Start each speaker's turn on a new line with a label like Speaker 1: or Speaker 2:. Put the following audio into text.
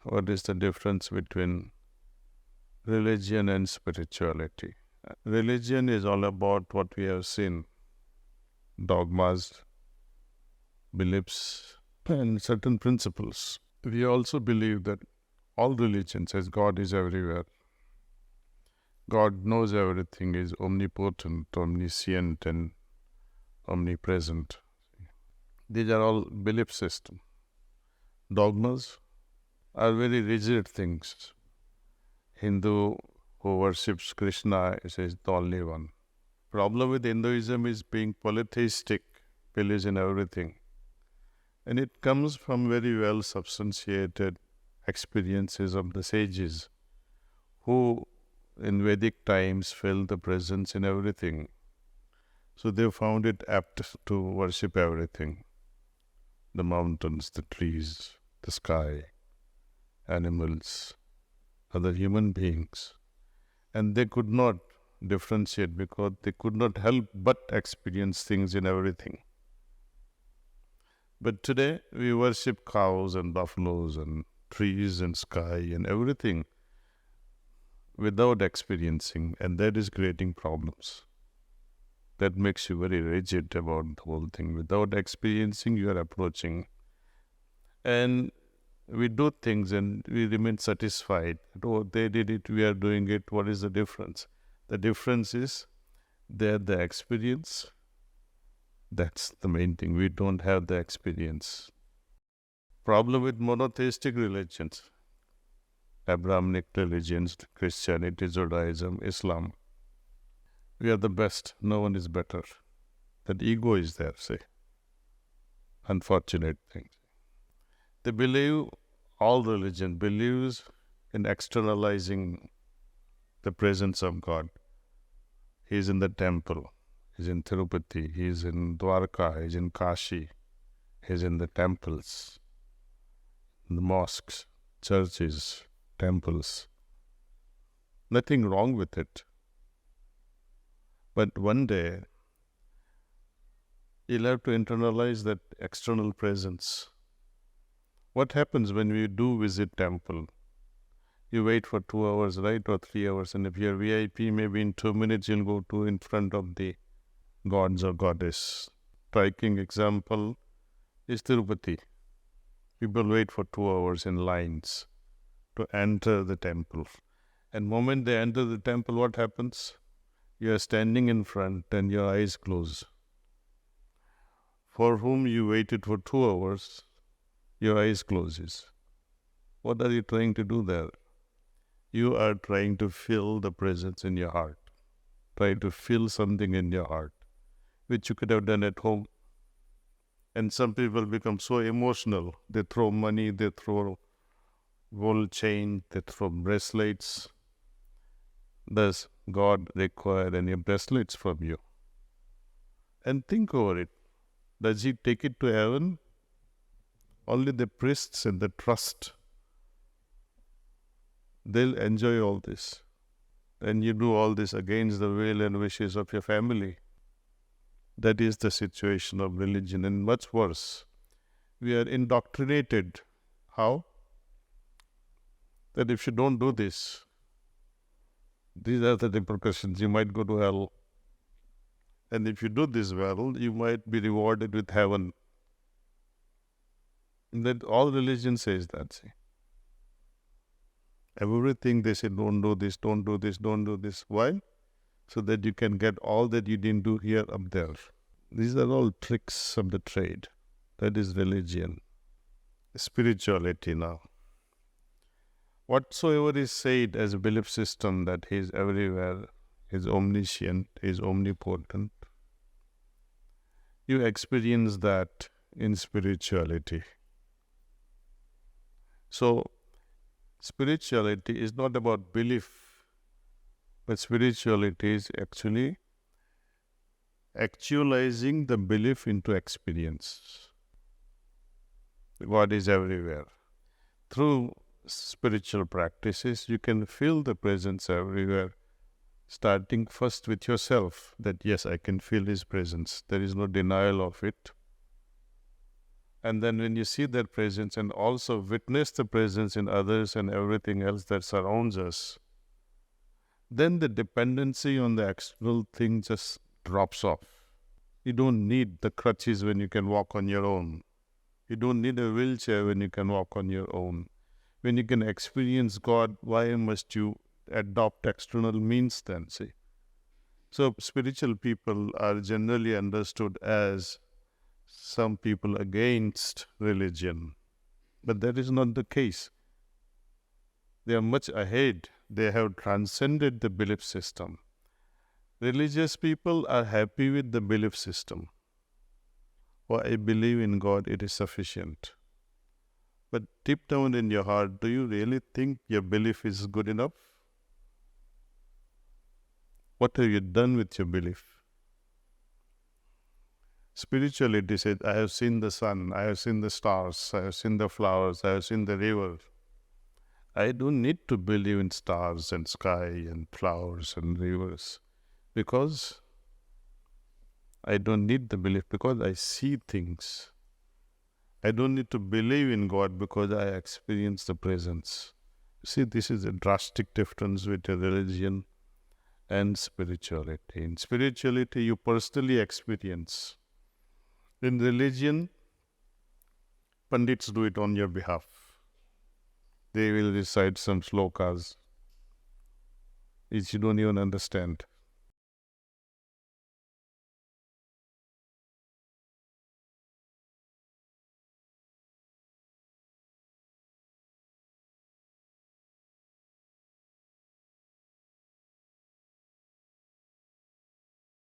Speaker 1: what is the difference between religion and spirituality. Religion is all about what we have seen, dogmas, beliefs, and certain principles. We also believe that all religions, as God is everywhere, God knows everything, is omnipotent, omniscient, and omnipresent. These are all belief systems. Dogmas are very rigid things. Hindu who worships Krishna is the only one. Problem with Hinduism is being polytheistic, believes in everything. And it comes from very well substantiated experiences of the sages who in Vedic times felt the presence in everything. So they found it apt to worship everything. The mountains, the trees, the sky, animals, other human beings. And they could not differentiate because they could not help but experience things in everything. But today we worship cows and buffaloes and trees and sky and everything without experiencing, and that is creating problems. That makes you very rigid about the whole thing. Without experiencing, you are approaching. And we do things and we remain satisfied. Oh, they did it, we are doing it. What is the difference? The difference is they had the experience. That's the main thing. We don't have the experience. Problem with monotheistic religions, Abrahamic religions, Christianity, Judaism, Islam. We are the best. No one is better. That ego is there, say. Unfortunate thing. They believe, all religion believes in externalizing the presence of God. He is in the temple. He is in Tirupati. He is in Dwarka. He is in Kashi. He is in the temples, in the mosques, churches, temples. Nothing wrong with it. But one day, you'll have to internalize that external presence. What happens when we do visit temple? You wait for 2 hours, right, or 3 hours, and if you're VIP, maybe in 2 minutes you'll go to in front of the gods or goddess. Striking example is Tirupati. People wait for 2 hours in lines to enter the temple. And the moment they enter the temple, what happens? You are standing in front and your eyes close. For whom you waited for 2 hours, your eyes closes. What are you trying to do there? You are trying to feel the presence in your heart. Try to feel something in your heart, which you could have done at home. And some people become so emotional. They throw money, they throw gold chain, they throw bracelets. Does God require any bracelets from you? And think over it. Does He take it to heaven? Only the priests and the trust, they'll enjoy all this. And you do all this against the will and wishes of your family. That is the situation of religion, and much worse. We are indoctrinated. How? That if you don't do this, these are the repercussions. You might go to hell. And if you do this well, you might be rewarded with heaven. That all religion says that. See. Everything they say, don't do this, don't do this, don't do this. Why? So that you can get all that you didn't do here up there. These are all tricks of the trade. That is religion. Spirituality now. Whatsoever is said as a belief system that He is everywhere, He is omniscient, He is omnipotent, you experience that in spirituality. So, spirituality is not about belief, but spirituality is actually actualizing the belief into experience. God is everywhere. Through spiritual practices, you can feel the presence everywhere, starting first with yourself, that yes, I can feel His presence. There is no denial of it. And then when you see that presence and also witness the presence in others and everything else that surrounds us, then the dependency on the external thing just drops off. You don't need the crutches when you can walk on your own. You don't need a wheelchair when you can walk on your own. When you can experience God, why must you adopt external means then, see? So spiritual people are generally understood as some people against religion. But that is not the case. They are much ahead. They have transcended the belief system. Religious people are happy with the belief system. Oh, I believe in God, it is sufficient. But deep down in your heart, do you really think your belief is good enough? What have you done with your belief? Spirituality said, I have seen the sun, I have seen the stars, I have seen the flowers, I have seen the river. I don't need to believe in stars and sky and flowers and rivers because I don't need the belief because I see things. I don't need to believe in God because I experience the presence. See, this is a drastic difference with a religion and spirituality. In spirituality, you personally experience. In religion, Pandits do it on your behalf. They will recite some slokas which you don't even understand.